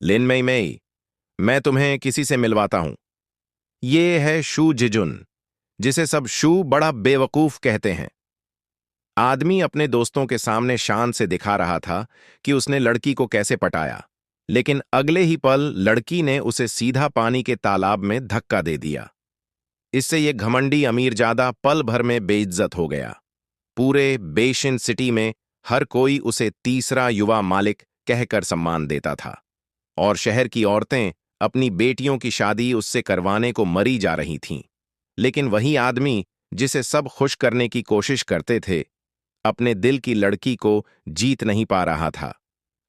लिन मई मई, मैं तुम्हें किसी से मिलवाता हूं। ये है शू जिजुन, जिसे सब शू बड़ा बेवकूफ कहते हैं। आदमी अपने दोस्तों के सामने शान से दिखा रहा था कि उसने लड़की को कैसे पटाया, लेकिन अगले ही पल लड़की ने उसे सीधा पानी के तालाब में धक्का दे दिया। इससे ये घमंडी अमीरजादा पल भर में बेइज्जत हो गया। पूरे बेशिन सिटी में हर कोई उसे तीसरा युवा मालिक कहकर सम्मान देता था, और शहर की औरतें अपनी बेटियों की शादी उससे करवाने को मरी जा रही थीं। लेकिन वही आदमी जिसे सब खुश करने की कोशिश करते थे, अपने दिल की लड़की को जीत नहीं पा रहा था।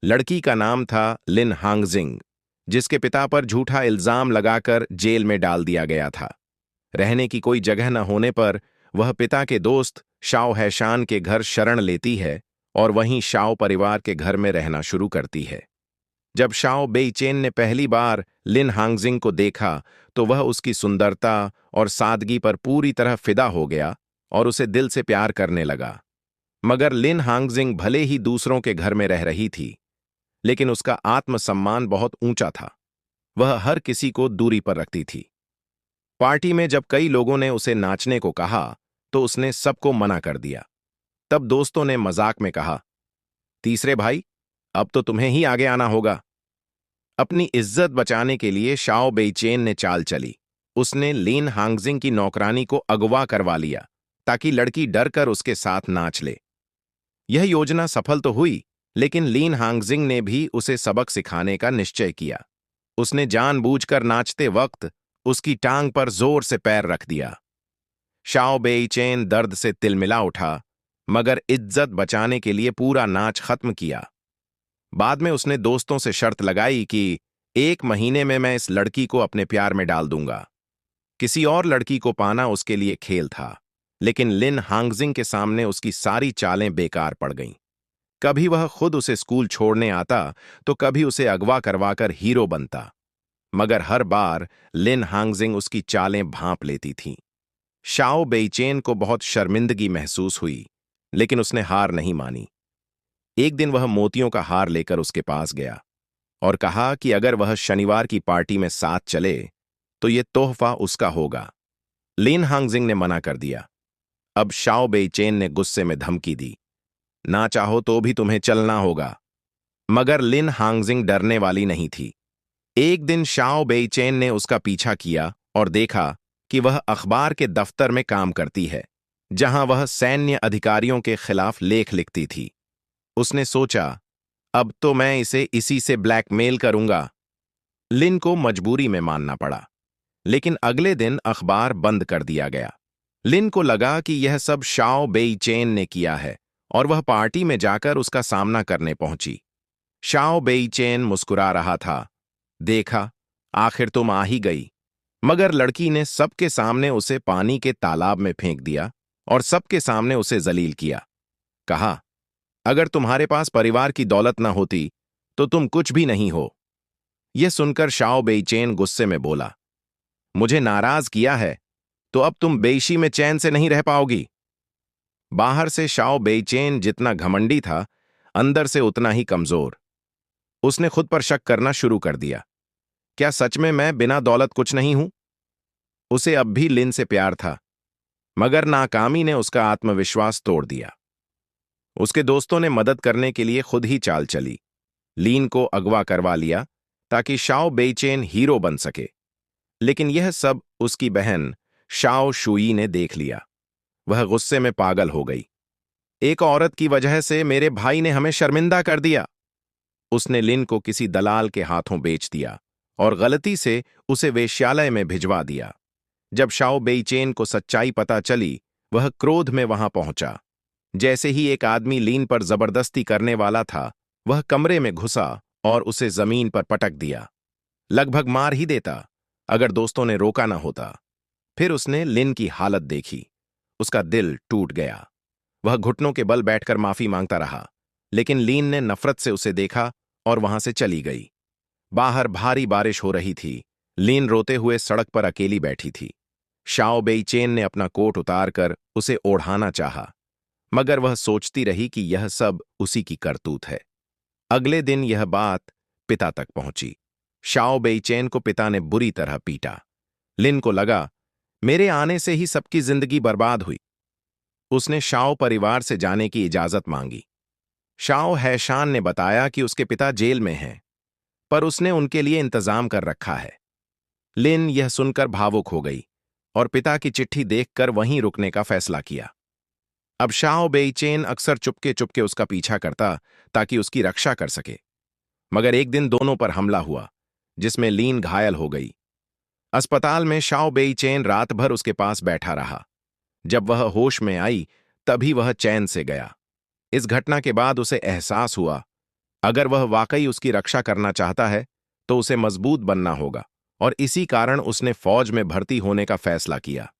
लड़की का नाम था लिन हांगजिंग, जिसके पिता पर झूठा इल्जाम लगाकर जेल में डाल दिया गया था। रहने की कोई जगह न होने पर वह पिता के दोस्त शाओ हैशान के घर शरण लेती है और वहीं शाओ परिवार के घर में रहना शुरू करती है। जब शाओ बेईचेन ने पहली बार लिन हांगजिंग को देखा तो वह उसकी सुंदरता और सादगी पर पूरी तरह फिदा हो गया और उसे दिल से प्यार करने लगा। मगर लिन हांगजिंग भले ही दूसरों के घर में रह रही थी, लेकिन उसका आत्मसम्मान बहुत ऊंचा था। वह हर किसी को दूरी पर रखती थी। पार्टी में जब कई लोगों ने उसे नाचने को कहा तो उसने सबको मना कर दिया। तब दोस्तों ने मजाक में कहा, तीसरे भाई, अब तो तुम्हें ही आगे आना होगा। अपनी इज्जत बचाने के लिए शाओ बेईचेन ने चाल चली। उसने लिन हांगजिंग की नौकरानी को अगवा करवा लिया ताकि लड़की डरकर उसके साथ नाच ले। यह योजना सफल तो हुई, लेकिन लिन हांगजिंग ने भी उसे सबक सिखाने का निश्चय किया। उसने जानबूझकर नाचते वक्त उसकी टांग पर जोर से पैर रख दिया। शाओ बेईचेन दर्द से तिलमिला उठा, मगर इज्जत बचाने के लिए पूरा नाच खत्म किया। बाद में उसने दोस्तों से शर्त लगाई कि 1 महीने में मैं इस लड़की को अपने प्यार में डाल दूंगा। किसी और लड़की को पाना उसके लिए खेल था, लेकिन लिन हांगजिंग के सामने उसकी सारी चालें बेकार पड़ गईं। कभी वह खुद उसे स्कूल छोड़ने आता तो कभी उसे अगवा करवाकर हीरो बनता, मगर हर बार लिन हांगजिंग उसकी चालें भांप लेती थीं। शाओ बेईचेन को बहुत शर्मिंदगी महसूस हुई, लेकिन उसने हार नहीं मानी। एक दिन वह मोतियों का हार लेकर उसके पास गया और कहा कि अगर वह शनिवार की पार्टी में साथ चले तो ये तोहफा उसका होगा। लिन हांगजिंग ने मना कर दिया। अब शाओ बेईचेन ने गुस्से में धमकी दी, ना चाहो तो भी तुम्हें चलना होगा। मगर लिन हांगजिंग डरने वाली नहीं थी। एक दिन शाओ बेईचेन ने उसका पीछा किया और देखा कि वह अखबार के दफ्तर में काम करती है, जहां वह सैन्य अधिकारियों के खिलाफ लेख लिखती थी। उसने सोचा, अब तो मैं इसे इसी से ब्लैकमेल करूंगा। लिन को मजबूरी में मानना पड़ा, लेकिन अगले दिन अखबार बंद कर दिया गया। लिन को लगा कि यह सब शाओ बेईचेन ने किया है और वह पार्टी में जाकर उसका सामना करने पहुंची। शाओ बेईचेन मुस्कुरा रहा था। देखा, आखिर तुम आ ही गई। मगर लड़की ने सबके सामने उसे पानी के तालाब में फेंक दिया और सबके सामने उसे जलील किया। कहा, अगर तुम्हारे पास परिवार की दौलत न होती तो तुम कुछ भी नहीं हो। यह सुनकर शाओ बेईचेन गुस्से में बोला, मुझे नाराज किया है तो अब तुम बेइशी में चैन से नहीं रह पाओगी। बाहर से शाओ बेईचेन जितना घमंडी था, अंदर से उतना ही कमजोर। उसने खुद पर शक करना शुरू कर दिया। क्या सच में मैं बिना दौलत कुछ नहीं हूं? उसे अब भी लिन से प्यार था, मगर नाकामी ने उसका आत्मविश्वास तोड़ दिया। उसके दोस्तों ने मदद करने के लिए खुद ही चाल चली। लीन को अगवा करवा लिया ताकि शाओ बेईचेन हीरो बन सके। लेकिन यह सब उसकी बहन शाओ शुई ने देख लिया। वह गुस्से में पागल हो गई। एक औरत की वजह से मेरे भाई ने हमें शर्मिंदा कर दिया। उसने लिन को किसी दलाल के हाथों बेच दिया और गलती से उसे वेश्यालय में भिजवा दिया। जब शाओ बेईचेन को सच्चाई पता चली, वह क्रोध में वहां पहुंचा। जैसे ही एक आदमी लीन पर जबरदस्ती करने वाला था, वह कमरे में घुसा और उसे जमीन पर पटक दिया। लगभग मार ही देता अगर दोस्तों ने रोका ना होता। फिर उसने लिन की हालत देखी। उसका दिल टूट गया। वह घुटनों के बल बैठकर माफी मांगता रहा, लेकिन लीन ने नफरत से उसे देखा और वहां से चली गई। बाहर भारी बारिश हो रही थी। लीन रोते हुए सड़क पर अकेली बैठी थी। शाओ बेईचेन ने अपना कोट उतारकर उसे ओढ़ाना चाहा, मगर वह सोचती रही कि यह सब उसी की करतूत है। अगले दिन यह बात पिता तक पहुंची। शाओ बेईचेन को पिता ने बुरी तरह पीटा। लिन को लगा, मेरे आने से ही सबकी जिंदगी बर्बाद हुई। उसने शाओ परिवार से जाने की इजाजत मांगी। शाओ हैशान ने बताया कि उसके पिता जेल में हैं, पर उसने उनके लिए इंतजाम कर रखा है। लिन यह सुनकर भावुक हो गई और पिता की चिट्ठी देखकर वहीं रुकने का फैसला किया। अब शाओ बेईचेन अक्सर चुपके चुपके उसका पीछा करता ताकि उसकी रक्षा कर सके। मगर एक दिन दोनों पर हमला हुआ, जिसमें लीन घायल हो गई। अस्पताल में शाओ बेईचेन रात भर उसके पास बैठा रहा। जब वह होश में आई, तभी वह चैन से गया। इस घटना के बाद उसे एहसास हुआ, अगर वह वाकई उसकी रक्षा करना चाहता है तो उसे मजबूत बनना होगा, और इसी कारण उसने फौज में भर्ती होने का फैसला किया।